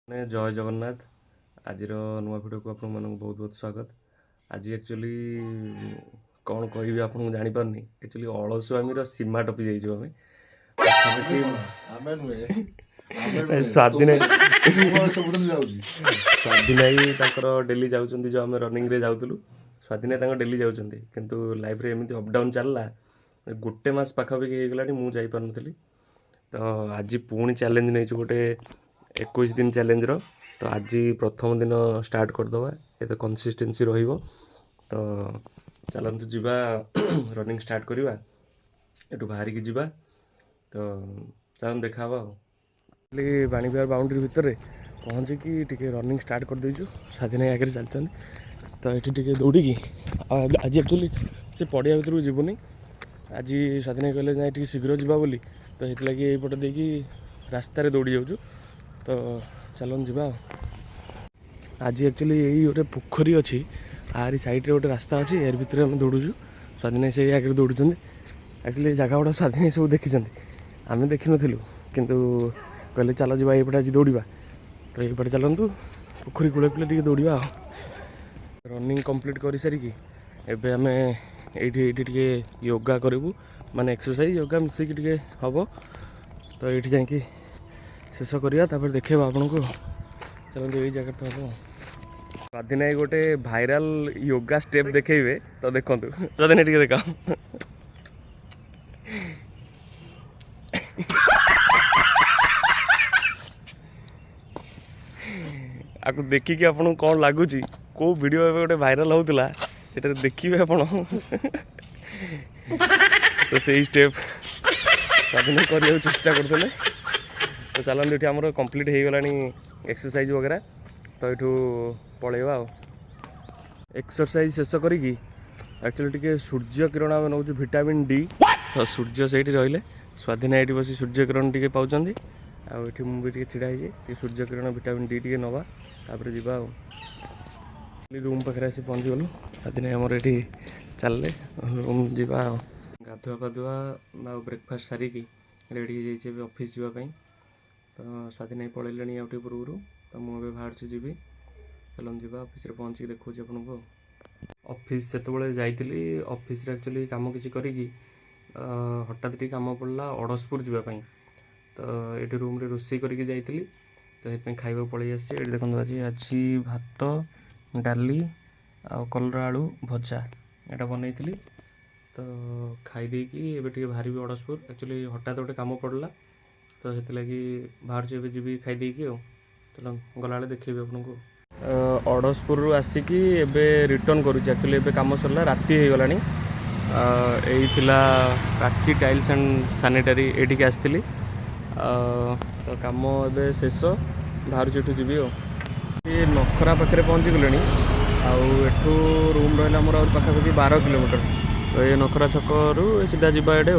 जय जगन्नाथ। आज नुआ भिडियो को बहुत बहुत स्वागत। आज एक्चुअली कौन कह आपको जापारे एक्चुअली अलसुआमी सीमा टपी जाइए स्वाधीन स्वाधीन डेली जाऊँ जो आम रनिंग रे जाऊँ स्वाधीन डेली जाऊँ किंतु लाइफ रे एमती अपडाउन चलला गोटे मस पाखापाखि हो गला मुझे जापारी। तो आज पुणी चैलेंज नहीं गोटे 21 दिन चैलेंज रो। तो आज प्रथम दिन स्टार्ट करदे ये तो कंसिस्टेंसी रहिबो। तो चलतु जीवा रनिंग स्टार्ट करवा एटू बाहर की जीवा। तो चल देखा बाणीविहार बाउंड्री भितर पहुँचिकी टे रनिंग स्टार्ट कर देचु। स्वाधीन आगे चलते तो ये दौड़ी आज एक्चुअली से पड़िया भर जीवनी। आज स्वाधीन कहले ना शीघ्र जावा बोली तो ये यहीपटे देखी रास्तार दौड़ी जाऊँ। तो चलन जीवा। आज एक्चुअली यही गोटे पोखरी अच्छी आरी साइड्रे गोटे रास्ता अच्छी यार भितर आम दौड़ूँ। स्वाधीन से आगे दौड़ एक्चुअली जगह गुड़ा स्वाधीन सब देखी आम देखी नु किंतु कहले चल जा ये आज दौड़ा। तो ये चलतु पोखरी कूले कूले टे दौड़ा। रनिंग कंप्लीट कर सारिकी एबे आम ये योगा करूँ माने एक्सरसाइज योगा मिसिक हम। तो ये जाकि शेष करिया तापर देखा आपन को। चलते यही जगह तो हम स्वाधीन गोटे भाइराल योगा स्टेप देखेबे। तो देखु स्वाधीन टे देखा आपको देखिए आपन कौन लगुच कौ वीडियो गोटे भाइराल होता से देखिए आपण। तो सही स्टेप स्वाधीन करने चेष्टा करते। तो चलते ये आम कंप्लीट हो गला एक्सरसाइज वगैरह। तो ये पलैबा एक्सरसाइज शेष करी एक्चुअली टे सूर्य किरण आम नौ विटामिन डी। तो सूर्य से रही स्वाधीन ये बस सूर्य किरण टे पाँच आठी मुझे छिड़ाई सूर्य किरण विटामिन डी टे नवा तापर जा रूम पाखे आसी पहुँची गलु। स्वाधीन आमर ये चलले रूम जा गाधुआ पाधुआ ब्रेकफास्ट सारिकी रेडी हो ऑफिस जावाई। तो स्वाधीन पलैले आउटे पूर्व तो मुझे बाहर जी चलन जा ऑफिस पहुँची देखा आपन को। ऑफिस से जाइली ऑफिस एक्चुअली कम किसी करी हठात टी कम पड़ा अड़सपुर जावाई। तो ये रूम रे रोषे करके जाइली। तो ये खाइबा पलि आसी ये देखो आज भात डाली आ कलरा आलू भजा यहाँ बनई। तो खाईदे कि बाहर अड़सपुर एक्चुअली हठात गोटे कम पड़ा। तो से बाहर जी खाईदे चलो गला देखेबी आपको। अड़सपुर आसिकी एबे रिटर्न करुँ एक्चुअली एबे काम सरला राति हो गलानी। यही थिला Prachi tiles and sanitary attic आसती। तो कम एबे शेष बाहर जो जी ये नखरा पाखे पहुँची गले आठू रूम रहा मोर पाखापाखि 12 किलोमीटर। तो ये नखरा छकरू सीधा जावा ये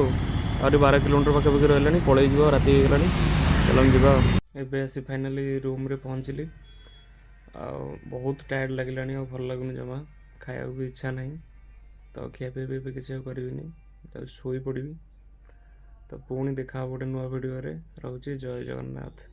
आ 12 किलोमीटर पाखापाखि रहा पलि राति हो गला। चलन जा एबे आसी फाइनाली रूम रे पहुँचली। बहुत टायर्ड लगे भल लगुनि जमा खाया भी इच्छा नहीं। तो खियापी भी किसी करी शोई पड़ी। तो पुणी देखा गोटे नुआ वीडियो रे। रहुछि जय जगन्नाथ।